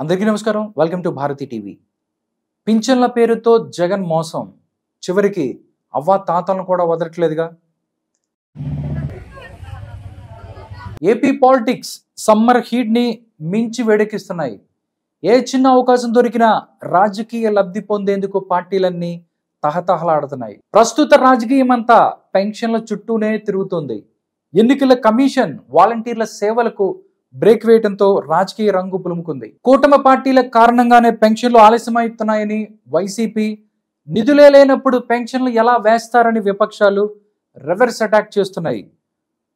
అందరికీ నమస్కారం. Welcome to Bharati TV. పింఛన్ల పేరుతో జగన్ మోసం, చివరికి అవ్వ తాతలను కూడా వదలట్లేదుగా. ఏపీ పాలిటిక్స్ సమ్మర్ హీట్ ని మించి వేడెక్కిస్తున్నాయి. ఏ చిన్న అవకాశం దొరికినా రాజకీయ లబ్ధి పొందేందుకు పార్టీలన్నీ తహతహలాడుతున్నాయి. ప్రస్తుత రాజకీయం అంతా పెన్షన్ల చుట్టూనే తిరుగుతుంది. ఎన్నికల కమిషన్ వాలంటీర్ల సేవలకు బ్రేక్ వేయడంతో రాజకీయ రంగు పులుముకుంది. కూటమి పార్టీల కారణంగానే పెన్షన్లు ఆలస్యమవుతున్నాయని వైసీపీ, నిధులే లేనప్పుడు పెన్షన్లు ఎలా వేస్తారని విపక్షాలు రివర్స్ అటాక్ చేస్తున్నాయి.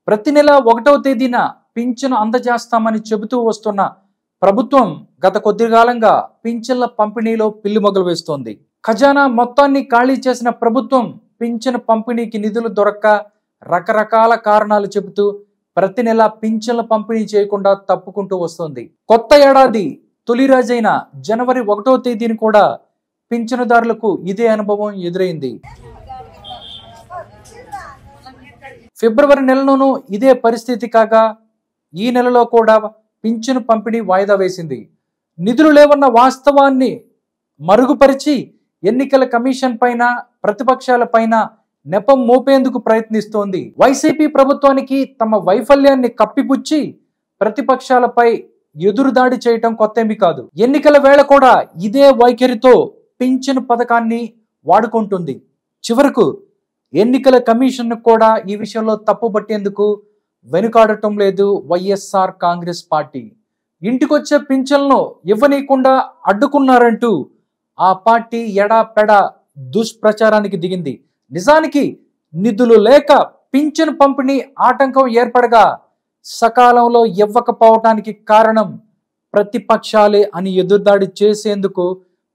ప్రతి నెల 1వ తేదీన పింఛను అందజేస్తామని చెబుతూ వస్తున్న ప్రభుత్వం గత కొద్ది కాలంగా పింఛన్ల పంపిణీలో పిల్లి మొగలు వేస్తోంది. ఖజానా మొత్తాన్ని ఖాళీ చేసిన ప్రభుత్వం పింఛను పంపిణీకి నిధులు దొరక్క రకరకాల కారణాలు చెబుతూ ప్రతి నెల పింఛన్ల పంపిణీ చేయకుండా తప్పుకుంటూ వస్తుంది. కొత్త ఏడాది తొలి రోజైన జనవరి 1వ తేదీని కూడా పింఛనుదారులకు ఇదే అనుభవం ఎదురైంది. ఫిబ్రవరి నెలలోనూ ఇదే పరిస్థితి కాగా ఈ నెలలో కూడా పింఛను పంపిణీ వాయిదా వేసింది. నిధులు లేవన్న వాస్తవాన్ని మరుగుపరిచి ఎన్నికల కమిషన్ పైన, ప్రతిపక్షాల పైన నెపం మోపేందుకు ప్రయత్నిస్తోంది. వైసీపీ ప్రభుత్వానికి తమ వైఫల్యాన్ని కప్పిపుచ్చి ప్రతిపక్షాలపై ఎదురుదాడి చేయటం కొత్తేమీ కాదు. ఎన్నికల వేళ కూడా ఇదే వైఖరితో పింఛను పథకాన్ని వాడుకుంటుంది. చివరకు ఎన్నికల కమిషన్ కూడా ఈ విషయంలో తప్పుపట్టేందుకు వెనుకాడటం లేదు వైఎస్ఆర్ కాంగ్రెస్ పార్టీ. ఇంటికొచ్చే పింఛన్లను ఇవ్వనీయకుండా అడ్డుకున్నారంటూ ఆ పార్టీ ఎడాపెడా దుష్ప్రచారానికి దిగింది. నిజానికి నిధులు లేక పింఛను పంపిణీ ఆటంకం ఏర్పడగా సకాలంలో ఇవ్వకపోవటానికి కారణం ప్రతిపక్షాలే అని ఎదురుదాడి చేసేందుకు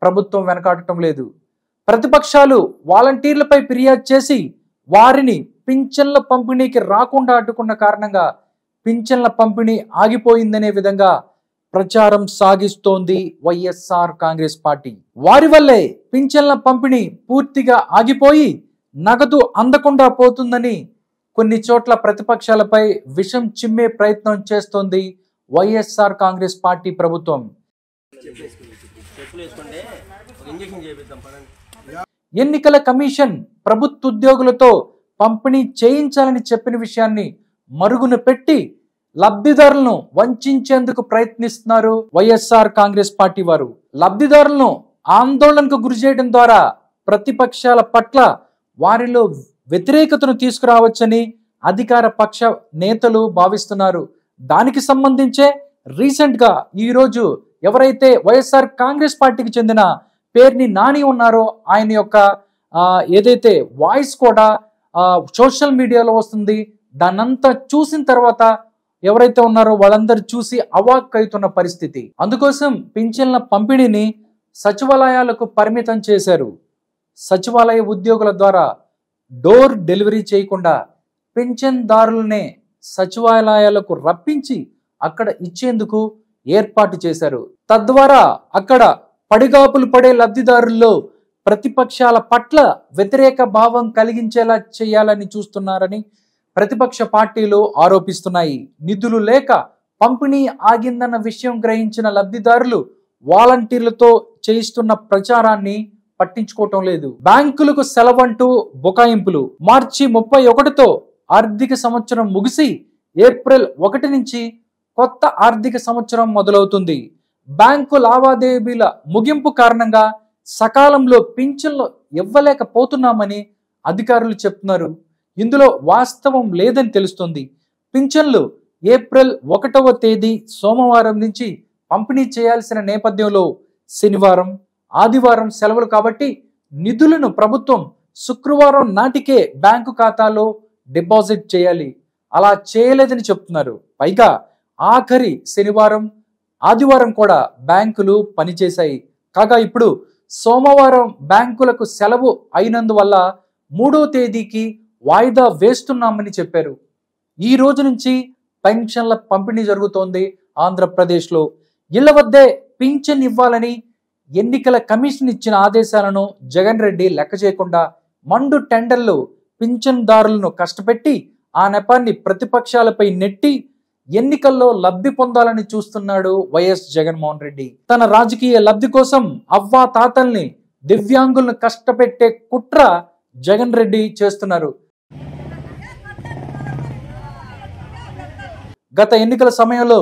ప్రభుత్వం వెనకాడటం లేదు. ప్రతిపక్షాలు వాలంటీర్లపై ఫిర్యాదు చేసి వారిని పింఛన్ల పంపిణీకి రాకుండా అడ్డుకున్న కారణంగా పింఛన్ల పంపిణీ ఆగిపోయిందనే విధంగా ప్రచారం సాగిస్తోంది వైఎస్ఆర్ కాంగ్రెస్ పార్టీ. వారి వల్లే పింఛన్ల పంపిణీ పూర్తిగా ఆగిపోయి నగదు అందకుండా పోతుందని కొన్ని చోట్ల ప్రతిపక్షాలపై విషం చిమ్మే ప్రయత్నం చేస్తోంది వైఎస్ఆర్ కాంగ్రెస్ పార్టీ ప్రభుత్వం. ఎన్నికల కమిషన్ ప్రభుత్వ ఉద్యోగులతో పంపిణీ చేయించాలని చెప్పిన విషయాన్ని మరుగున పెట్టి లబ్ధిదారులను వంచేందుకు ప్రయత్నిస్తున్నారు వైఎస్ఆర్ కాంగ్రెస్ పార్టీ వారు. లబ్ధిదారులను ఆందోళనకు గురి చేయడం ద్వారా ప్రతిపక్షాల పట్ల వారిలో వ్యతిరేకతను తీసుకురావచ్చని అధికార పక్ష నేతలు భావిస్తున్నారు. దానికి సంబంధించే రీసెంట్ గా ఈ రోజు ఎవరైతే వైఎస్ఆర్ కాంగ్రెస్ పార్టీకి చెందిన పేర్ని నాని ఉన్నారో ఆయన యొక్క ఏదైతే వాయిస్ కూడా సోషల్ మీడియాలో వస్తుంది. దాన్నంతా చూసిన తర్వాత ఎవరైతే ఉన్నారో వాళ్ళందరూ చూసి అవాక్ అవుతున్న పరిస్థితి. అందుకోసం పింఛన్ల పంపిణీని సచివాలయాలకు పరిమితం చేశారు. సచివాలయ ఉద్యోగుల ద్వారా డోర్ డెలివరీ చేయకుండా పింఛన్దారులనే సచివాలయాలకు రప్పించి అక్కడ ఇచ్చేందుకు ఏర్పాటు చేశారు. తద్వారా అక్కడ పడిగాపులు పడే లబ్ధిదారుల్లో ప్రతిపక్షాల పట్ల వ్యతిరేక భావం కలిగించేలా చేయాలని చూస్తున్నారని ప్రతిపక్ష పార్టీలు ఆరోపిస్తున్నాయి. నిధులు లేక పంపిణీ ఆగిందన్న విషయం గ్రహించిన లబ్ధిదారులు వాలంటీర్లతో చేయిస్తున్న ప్రచారాన్ని పట్టించుకోవటం లేదు. బ్యాంకులకు సెలవంటూ బుకాయింపులు. మార్చి 31తో ఆర్థిక సంవత్సరం ముగిసి ఏప్రిల్ 1 నుంచి కొత్త ఆర్థిక సంవత్సరం మొదలవుతుంది. బ్యాంకు లావాదేవీల ముగింపు కారణంగా సకాలంలో పింఛన్లు ఇవ్వలేకపోతున్నామని అధికారులు చెప్తున్నారు. ఇందులో వాస్తవం లేదని తెలుస్తుంది. పింఛన్లు ఏప్రిల్ 1వ తేదీ సోమవారం నుంచి పంపిణీ చేయాల్సిన నేపథ్యంలో శనివారం, ఆదివారం సెలవులు కాబట్టి నిధులను ప్రభుత్వం శుక్రవారం నాటికే బ్యాంకు ఖాతాలో డిపాజిట్ చేయాలి. అలా చేయలేదని చెప్తున్నారు. పైగా ఆఖరి శనివారం, ఆదివారం కూడా బ్యాంకులు పనిచేశాయి. కాగా ఇప్పుడు సోమవారం బ్యాంకులకు సెలవు అయినందువల్ల 3వ తేదీకి వాయిదా వేస్తున్నామని చెప్పారు. ఈ రోజు నుంచి పెన్షన్ల పంపిణీ జరుగుతోంది ఆంధ్రప్రదేశ్లో. ఇళ్ల వద్దే పింఛన్ ఇవ్వాలని ఎన్నికల కమిషన్ ఇచ్చిన ఆదేశాలను జగన్ రెడ్డి లెక్క చేయకుండా మండు టెండర్లు పింఛన్దారులను కష్టపెట్టి ఆ నెపాన్ని ప్రతిపక్షాలపై నెట్టి ఎన్నికల్లో లబ్ధి పొందాలని చూస్తున్నాడు వైఎస్ జగన్మోహన్ రెడ్డి. తన రాజకీయ లబ్ధి కోసం అవ్వా తాతల్ని, దివ్యాంగులను కష్టపెట్టే కుట్ర జగన్ రెడ్డి చేస్తున్నారు. గత ఎన్నికల సమయంలో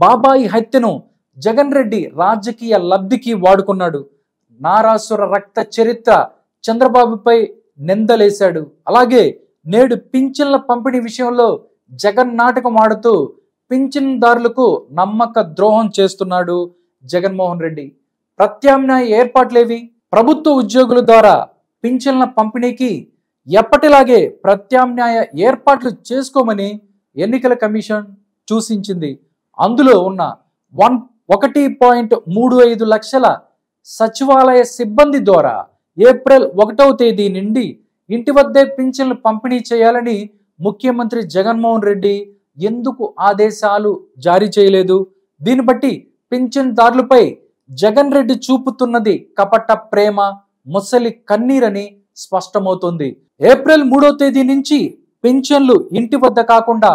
బాబాయి హత్యను జగన్ రెడ్డి రాజకీయ లబ్ధికి వాడుకున్నాడు. నారాసుర రక్త చరిత్ర చంద్రబాబుపై నిందలేశాడు. అలాగే నేడు పింఛన్ల పంపిణీ విషయంలో జగన్ నాటకం ఆడుతూ పింఛన్దారులకు నమ్మక ద్రోహం చేస్తున్నాడు జగన్మోహన్ రెడ్డి. ప్రత్యామ్నాయ ఏర్పాట్లేవి? ప్రభుత్వ ఉద్యోగుల ద్వారా పింఛన్ల పంపిణీకి ఎప్పటిలాగే ప్రత్యామ్నాయ ఏర్పాట్లు చేసుకోమని ఎన్నికల కమిషన్ సూచించింది. అందులో ఉన్న 1.35 లక్షల సచివాలయ సిబ్బంది ద్వారా ఏప్రిల్ 1వ తేదీ నుండి ఇంటి వద్దే పింఛన్లు పంపిణీ చేయాలని ముఖ్యమంత్రి జగన్మోహన్ రెడ్డి ఎందుకు ఆదేశాలు జారీ చేయలేదు? దీన్ని బట్టి పింఛన్దారులపై జగన్ రెడ్డి చూపుతున్నది కపట ప్రేమ, ముసలి కన్నీరని స్పష్టమవుతుంది. ఏప్రిల్ 3వ తేదీ నుంచి పింఛన్లు ఇంటి వద్ద కాకుండా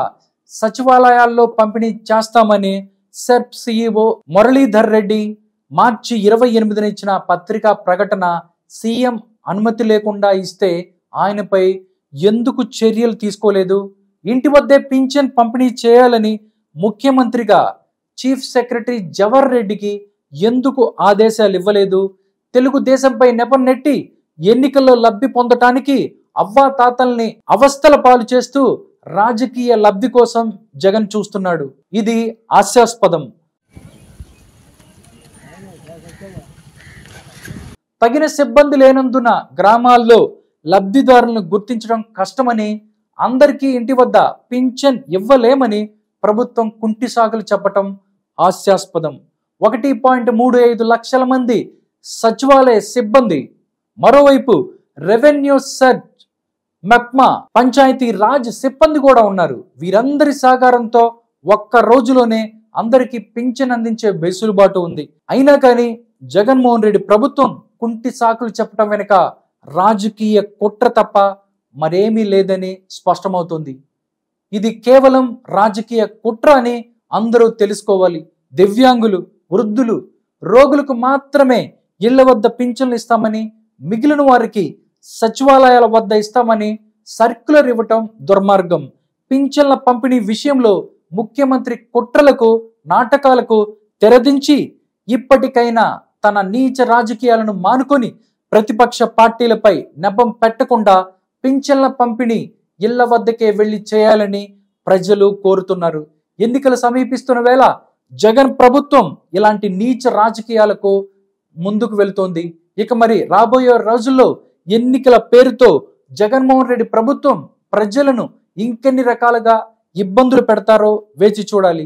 సచివాలయాల్లో పంపిణీ చేస్తామని సెర్ప్ సిఇఓ మురళీధర్ రెడ్డి మార్చి 28న ఇచ్చిన పత్రికా ప్రకటన సీఎం అనుమతి లేకుండా ఇస్తే ఆయనపై ఎందుకు చర్యలు తీసుకోలేదు? ఇంటి వద్దే పింఛన్ పంపిణీ చేయాలని ముఖ్యమంత్రిగా చీఫ్ సెక్రటరీ జవహర్ రెడ్డికి ఎందుకు ఆదేశాలు ఇవ్వలేదు? తెలుగుదేశంపై నెపం నెట్టి ఎన్నికల్లో లబ్ధి పొందటానికి అవ్వా తాతల్ని అవస్థల పాలు చేస్తూ రాజకీయ లబ్ధి కోసం జగన్ చూస్తున్నాడు. ఇది హాస్యాస్పదం. తగిన సిబ్బంది లేనందున గ్రామాల్లో లబ్ధిదారులను గుర్తించడం కష్టమని, అందరికీ ఇంటి వద్ద పింఛన్ ఇవ్వలేమని ప్రభుత్వం కుంటి సాకులు చెప్పటం హాస్యాస్పదం. 1.35 లక్షల మంది సచివాలయ సిబ్బంది, మరోవైపు రెవెన్యూ సర్చ్, మెప్మా, పంచాయతీ రాజ్ సిబ్బంది కూడా ఉన్నారు. వీరందరి సహకారంతో ఒక్క రోజులోనే అందరికీ పింఛన్ అందించే వెసులుబాటు ఉంది. అయినా కానీ జగన్మోహన్ రెడ్డి ప్రభుత్వం కుంటి సాకులు చెప్పడం వెనుక రాజకీయ కుట్ర తప్ప మరేమీ లేదని స్పష్టమవుతుంది. ఇది కేవలం రాజకీయ కుట్ర అని అందరూ తెలుసుకోవాలి. దివ్యాంగులు, వృద్ధులు, రోగులకు మాత్రమే ఇళ్ల వద్ద పింఛన్లు ఇస్తామని, మిగిలిన వారికి సచివాలయాల వద్ద ఇస్తామని సర్క్యులర్ ఇవ్వటం దుర్మార్గం. పింఛన్ల పంపిణీ విషయంలో ముఖ్యమంత్రి కుట్రలకు, నాటకాలకు తెరదించి ఇప్పటికైనా తన నీచ రాజకీయాలను మానుకొని ప్రతిపక్ష పార్టీలపై నెపం పెట్టకుండా పింఛన్ల పంపిణీ ఇళ్ల వద్దకే వెళ్లి చేయాలని ప్రజలు కోరుతున్నారు. ఎన్నికలు సమీపిస్తున్న వేళ జగన్ ప్రభుత్వం ఇలాంటి నీచ రాజకీయాలకు ముందుకు వెళుతోంది. ఇక మరి రాబోయే రోజుల్లో ఎన్నికల పేరుతో జగన్మోహన్ రెడ్డి ప్రభుత్వం ప్రజలను ఇంకెన్ని రకాలుగా ఇబ్బందులు పెడతారో వేచి చూడాలి.